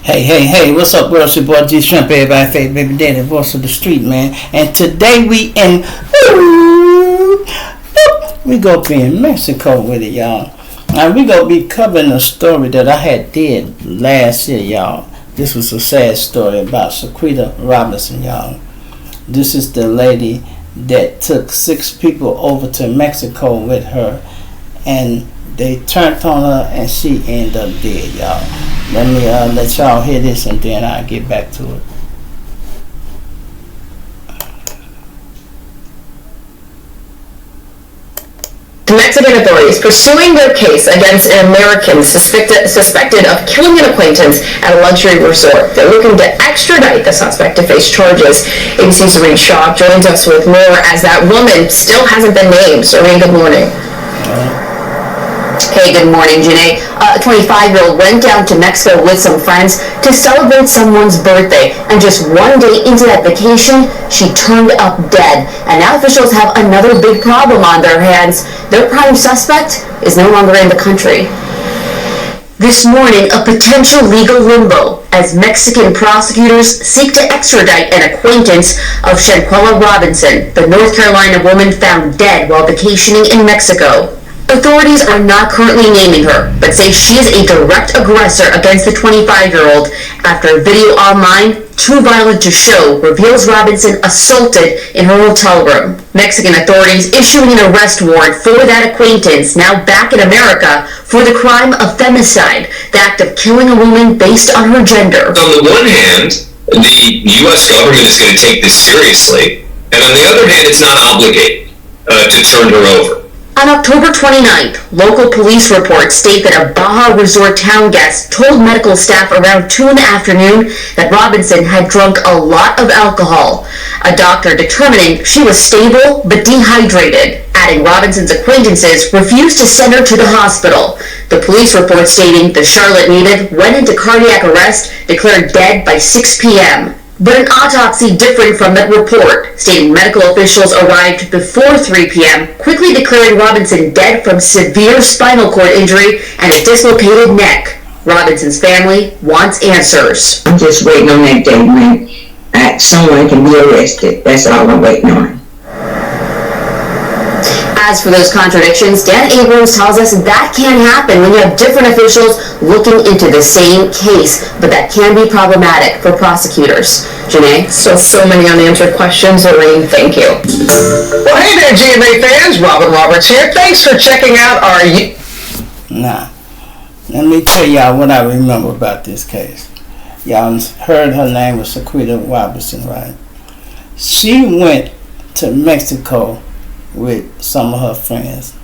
Hey, what's up, world? It's your boy G Shrimp, everybody, favorite baby daddy, voice of the street, man. And today we go be in Mexico with it, y'all. And we gonna be covering a story that I had did last year, y'all. This was a sad story about CHIRAQ Robinson, y'all. This is the lady that took 6 people over to Mexico with her, and they turned on her and she ended up dead, y'all. Let me let y'all hear this and then I'll get back to it. The Mexican authorities pursuing their case against an American suspected of killing an acquaintance at a luxury resort. They're looking to extradite the suspect to face charges. ABC's Serene Shaw joins us with more as that woman still hasn't been named. Serene, good morning. Hey, good morning, Janae. A 25-year-old went down to Mexico with some friends to celebrate someone's birthday, and just one day into that vacation, she turned up dead. And now officials have another big problem on their hands. Their prime suspect is no longer in the country. This morning, a potential legal limbo as Mexican prosecutors seek to extradite an acquaintance of Shanquella Robinson, the North Carolina woman found dead while vacationing in Mexico. Authorities are not currently naming her, but say she is a direct aggressor against the 25-year-old after a video online, too violent to show, reveals Robinson assaulted in her hotel room. Mexican authorities issuing an arrest warrant for that acquaintance, now back in America, for the crime of femicide, the act of killing a woman based on her gender. On the one hand, the U.S. government is going to take this seriously, and on the other hand, it's not obligated to turn her over. On October 29th, local police reports state that a Baja Resort town guest told medical staff around 2 in the afternoon that Robinson had drunk a lot of alcohol, a doctor determining she was stable but dehydrated, adding Robinson's acquaintances refused to send her to the hospital. The police report stating the Charlotte native went into cardiac arrest, declared dead by 6 p.m. But an autopsy different from that report, stating medical officials arrived before 3 p.m., quickly declaring Robinson dead from severe spinal cord injury and a dislocated neck. Robinson's family wants answers. I'm just waiting on that day when someone can be arrested. That's all I'm waiting on. As for those contradictions, Dan Abrams tells us that can happen when you have different officials looking into the same case, but that can be problematic for prosecutors. Janae? So many unanswered questions. Serene, thank you. Well, hey there, GMA fans. Robin Roberts here. Thanks for checking out our... Now, let me tell y'all what I remember about this case. Y'all heard her name was CHIRAQ Robinson, right? She went to Mexico with some of her friends.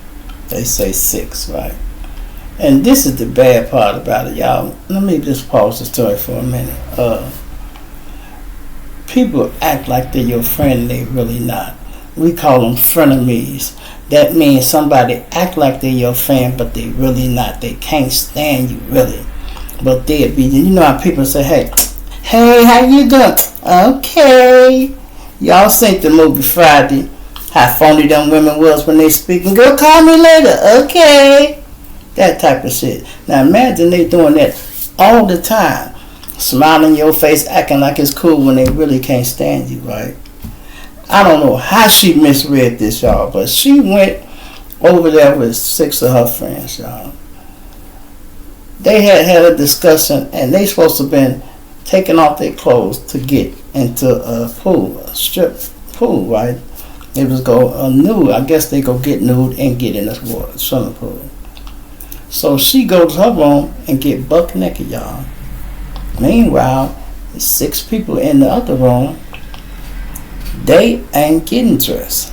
They say 6, right? And this is the bad part about it, y'all. Let me just pause the story for a minute. People act like they're your friend and they really not. We call them frenemies. That means somebody act like they're your friend but they really not. They can't stand you really, but they'd be. You know how people say, hey, how you doing? Okay. Y'all seen the movie Friday, how phony them women was when they speaking. Girl, call me later. Okay. That type of shit. Now imagine they doing that all the time. Smiling in your face, acting like it's cool when they really can't stand you, right? I don't know how she misread this, y'all, but she went over there with 6 of her friends, y'all. They had a discussion, and they supposed to have been taking off their clothes to get into a pool, a strip pool, right? They was go nude. I guess they go get nude and get in this water, swimming pool. So she goes to her room and get buck naked, y'all. Meanwhile, 6 people in the other room, they ain't getting dressed.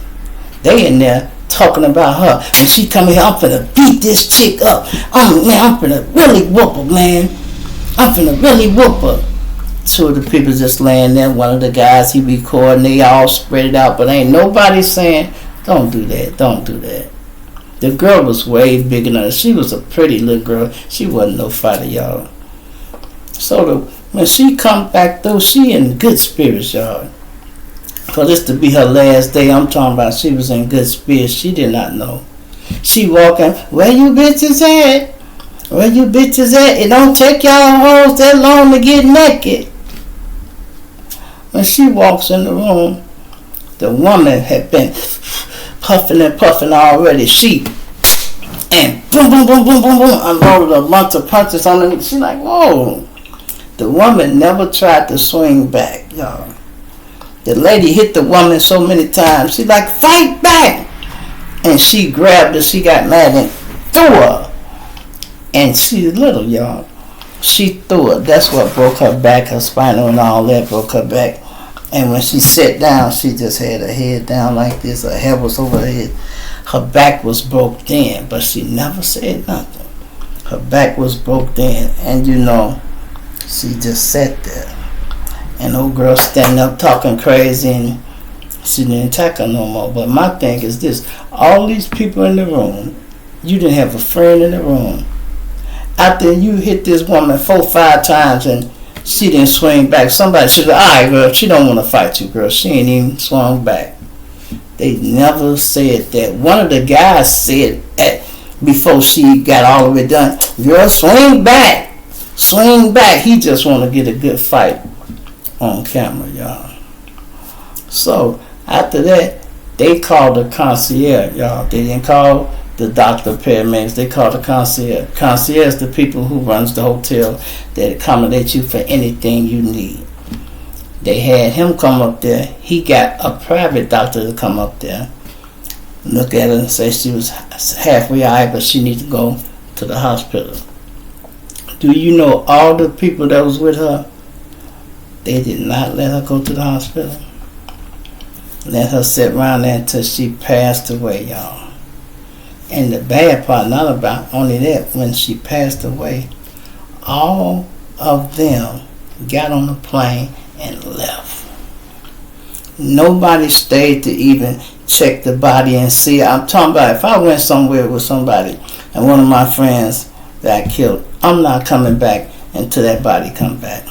They in there talking about her. When she come here, I'm finna beat this chick up. I'm finna really whoop her, man. I'm finna really whoop her. 2 of the people just laying there. One of the guys, he recording. They all spread it out. But ain't nobody saying, don't do that, don't do that. The girl was way bigger than her. She was a pretty little girl. She wasn't no fighter, y'all. So when she come back through, she in good spirits, y'all. For this to be her last day, I'm talking about she was in good spirits. She did not know. She walking, where you bitches at? Where you bitches at? It don't take y'all hoes that long to get naked. When she walks in the room, the woman had been puffing and puffing already. She and boom, boom, boom, boom, boom, boom, unloaded a bunch of punches on her. She like, whoa. The woman never tried to swing back, y'all. The lady hit the woman so many times. She like, fight back. And she grabbed her. She got mad and threw her. And she's little, y'all. She threw her. That's what broke her back. Her spinal and all that broke her back. And when she sat down, she just had her head down like this. Her head was over her head. Her back was broke in, but she never said nothing. Her back was broke in, and you know, she just sat there. And old girl standing up talking crazy, and she didn't attack her no more. But my thing is this: all these people in the room, you didn't have a friend in the room. After you hit this woman 4 or 5 times and she didn't swing back, somebody said, all right, girl, she don't want to fight you, girl. She ain't even swung back. They never said that. One of the guys said before she got all of it done, girl, swing back. Swing back. He just want to get a good fight on camera, y'all. So after that, they called the concierge, y'all. They didn't call the doctor, paramedics. They called the concierge. Concierge is the people who runs the hotel that accommodate you for anything you need. They had him come up there. He got a private doctor to come up there, look at her and say she was halfway all right, but she needs to go to the hospital. Do you know all the people that was with her? They did not let her go to the hospital. Let her sit around there until she passed away, y'all. And the bad part, not about only that, when she passed away, all of them got on the plane and left. Nobody stayed to even check the body and see. I'm talking about if I went somewhere with somebody and one of my friends got killed, I'm not coming back until that body come back.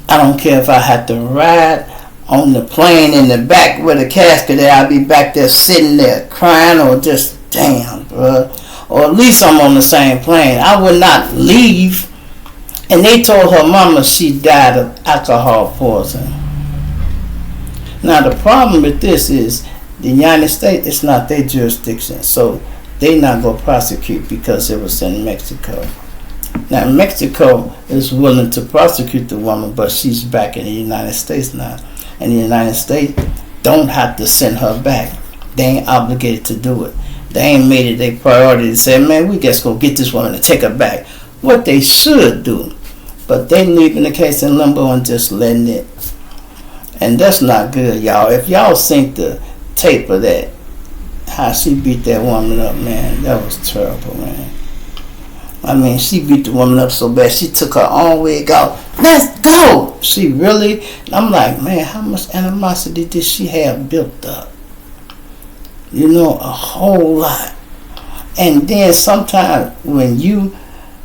I don't care if I have to ride on the plane in the back with a casket there. I'll be back there sitting there crying or just, damn, bro. Or at least I'm on the same plane. I would not leave. And they told her mama she died of alcohol poisoning. Now the problem with this is the United States, it's not their jurisdiction. So they not going to prosecute because it was in Mexico. Now Mexico is willing to prosecute the woman, but she's back in the United States now. And the United States don't have to send her back. They ain't obligated to do it. They ain't made it their priority to say, man, we just go get this woman and take her back. What they should do. But they leaving the case in limbo and just letting it. And that's not good, y'all. If y'all seen the tape of that, how she beat that woman up, man, that was terrible, man. I mean, she beat the woman up so bad, she took her own wig out. Let's go! She really, I'm like, man, how much animosity did she have built up? You know, a whole lot. And then sometimes when you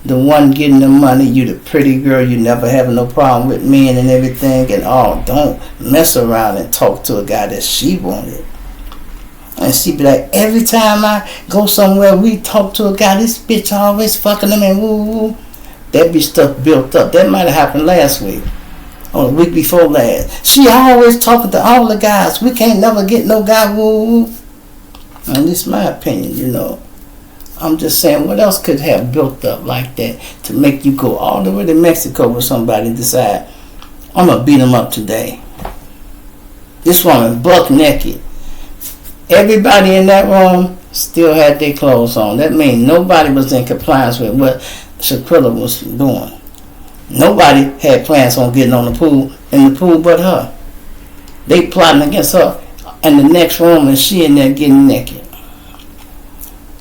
the one getting the money, you the pretty girl, you never having no problem with men and everything, and don't mess around and talk to a guy that she wanted. And she be like, every time I go somewhere, we talk to a guy, this bitch always fucking him and woo woo. That be stuff built up. That might have happened last week. Or the week before last. She always talking to all the guys. We can't never get no guy woo woo. And this is my opinion, you know. I'm just saying, what else could have built up like that to make you go all the way to Mexico with somebody and decide, I'm going to beat him up today. This woman buck naked. Everybody in that room still had their clothes on. That means nobody was in compliance with what CHIRAQ was doing. Nobody had plans on getting in the pool but her. They plotting against her in the next room and she in there getting naked.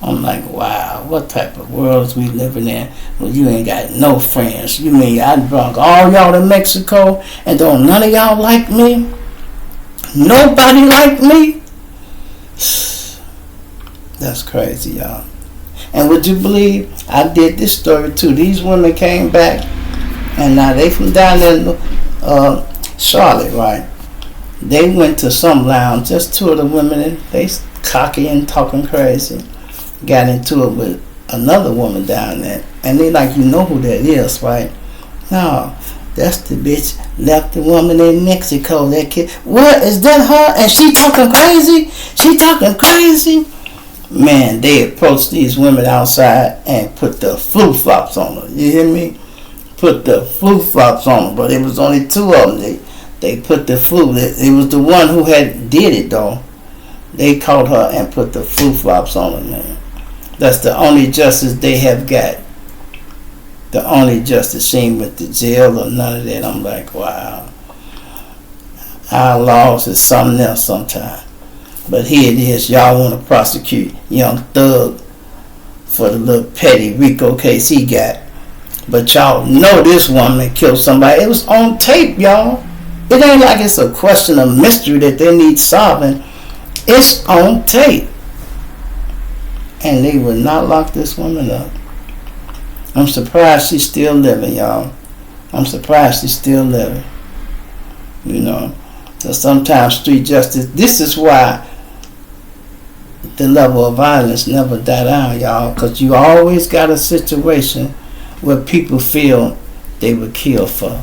I'm like, wow, what type of world is we living in when you ain't got no friends? You mean I brought all y'all to Mexico and don't none of y'all like me? Nobody like me? That's crazy, y'all. And would you believe I did this story too? These women came back and now they from down there in Charlotte, right? They went to some lounge, just two of the women, and they cocky and talking crazy. Got into it with another woman down there, and they like, you know who that is, right? No, that's the bitch left the woman in Mexico. That kid, what is that her? And she talking crazy? She talking crazy? Man, they approached these women outside and put the flip-flops on her. You hear me? Put the flip-flops on her, but it was only two of them. They put the flu. It was the one who had did it though. They caught her and put the flip-flops on her, man. That's the only justice they have got. The only justice. She ain't went to jail or none of that. I'm like, wow. Our laws is something else sometimes. But here it is. Y'all want to prosecute Young Thug for the little petty RICO case he got. But y'all know this woman killed somebody. It was on tape, y'all. It ain't like it's a question of mystery that they need solving. It's on tape. And they would not lock this woman up. I'm surprised she's still living, y'all. I'm surprised she's still living. You know, so sometimes street justice, this is why the level of violence never die down, y'all, because you always got a situation where people feel they were killed for.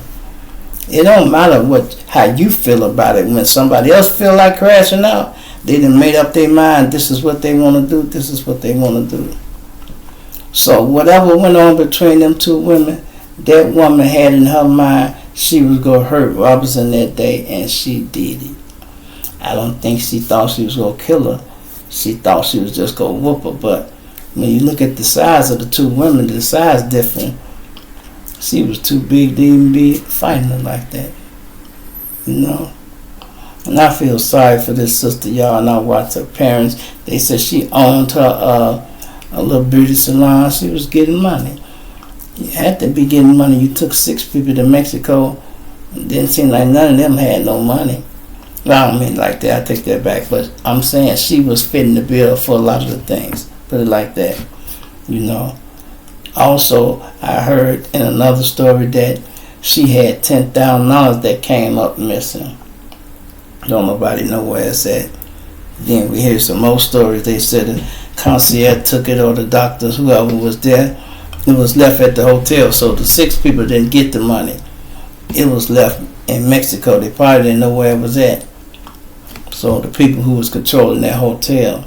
It don't matter how you feel about it. When somebody else feel like crashing out, they done made up their mind, this is what they want to do, this is what they want to do. So whatever went on between them two women, that woman had in her mind she was going to hurt Robinson that day, and she did it. I don't think she thought she was going to kill her. She thought she was just going to whoop her. But when you look at the size of the two women, the size different. She was too big to even be fighting her like that. You know? And I feel sorry for this sister, y'all. And I watched her parents. They said she owned her a little beauty salon. She was getting money. You had to be getting money. You took 6 people to Mexico. It didn't seem like none of them had no money. Well, I don't mean like that. I take that back. But I'm saying she was fitting the bill for a lot of the things. Put it like that. You know. Also, I heard in another story that she had $10,000 that came up missing. Don't nobody know where it's at. Then we hear some more stories. They said the concierge took it, or the doctors, whoever was there. It was left at the hotel, so the 6 people didn't get the money. It was left in Mexico. They probably didn't know where it was at. So the people who was controlling that hotel,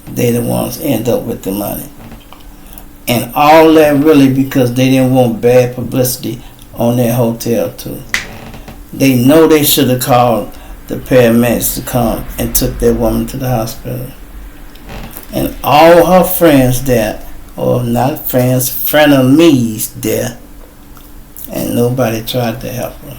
they the ones end up with the money. And all that really because they didn't want bad publicity on their hotel too. They know they should have called the paramedics to come and took that woman to the hospital. And all her friends there, or not friends, frenemies there, and nobody tried to help her.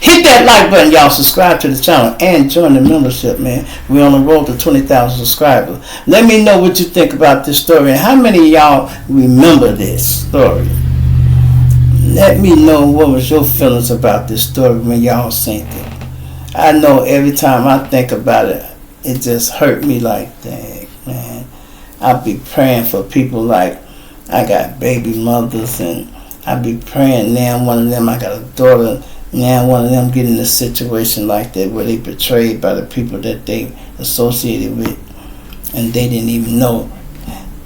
Hit that like button, y'all. Subscribe to the channel and join the membership, man. We're on the road to 20,000 subscribers. Let me know what you think about this story and how many of y'all remember this story. Let me know what was your feelings about this story when y'all seen it. I know every time I think about it, it just hurt me like, dang, man. I be praying for people like, I got baby mothers, and I be praying now one of them, I got a daughter, now one of them get in a situation like that where they betrayed by the people that they associated with, and they didn't even know.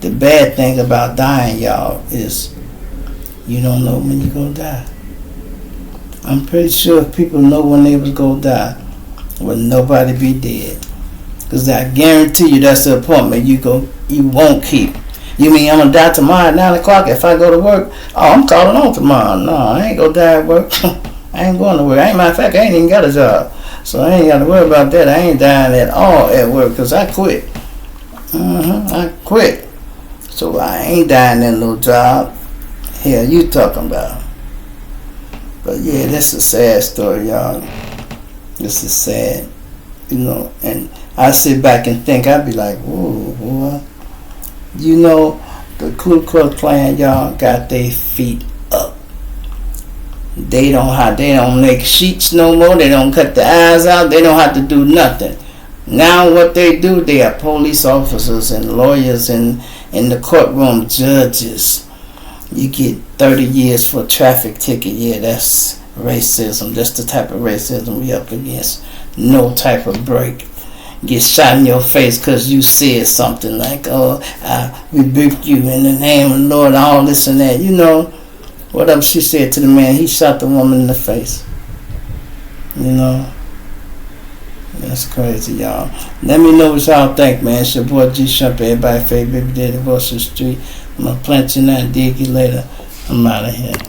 The bad thing about dying, y'all, is you don't know when you're going to die. I'm pretty sure if people know when they was going to die, well, nobody be dead. Because I guarantee you that's the appointment you won't keep. You mean I'm going to die tomorrow at 9 o'clock if I go to work? Oh, I'm calling on tomorrow. No, I ain't going to die at work. I ain't going to work. Matter of fact, I ain't even got a job. So I ain't got to worry about that. I ain't dying at all at work because I quit. I quit. So I ain't dying in no job. Hell, you talking about. But yeah, this is a sad story, y'all. This is sad. You know, and I sit back and think, I'd be like, whoa, boy. You know, the Ku Klux Klan, y'all, got their feet up. They don't make sheets no more. They don't cut the eyes out. They don't have to do nothing. Now what they do, they are police officers and lawyers and in the courtroom, judges. You get 30 years for a traffic ticket. Yeah, that's racism. That's the type of racism we up against. No type of break. get shot in your face because you said something like, oh, I rebuked you in the name of the Lord, all this and that. You know, whatever she said to the man, he shot the woman in the face. You know, that's crazy, y'all. Let me know what y'all think, man. It's your boy G Shump, everybody favorite baby daddy, Wilson Street. I'm gonna plant you now, dig you later. I'm out of here.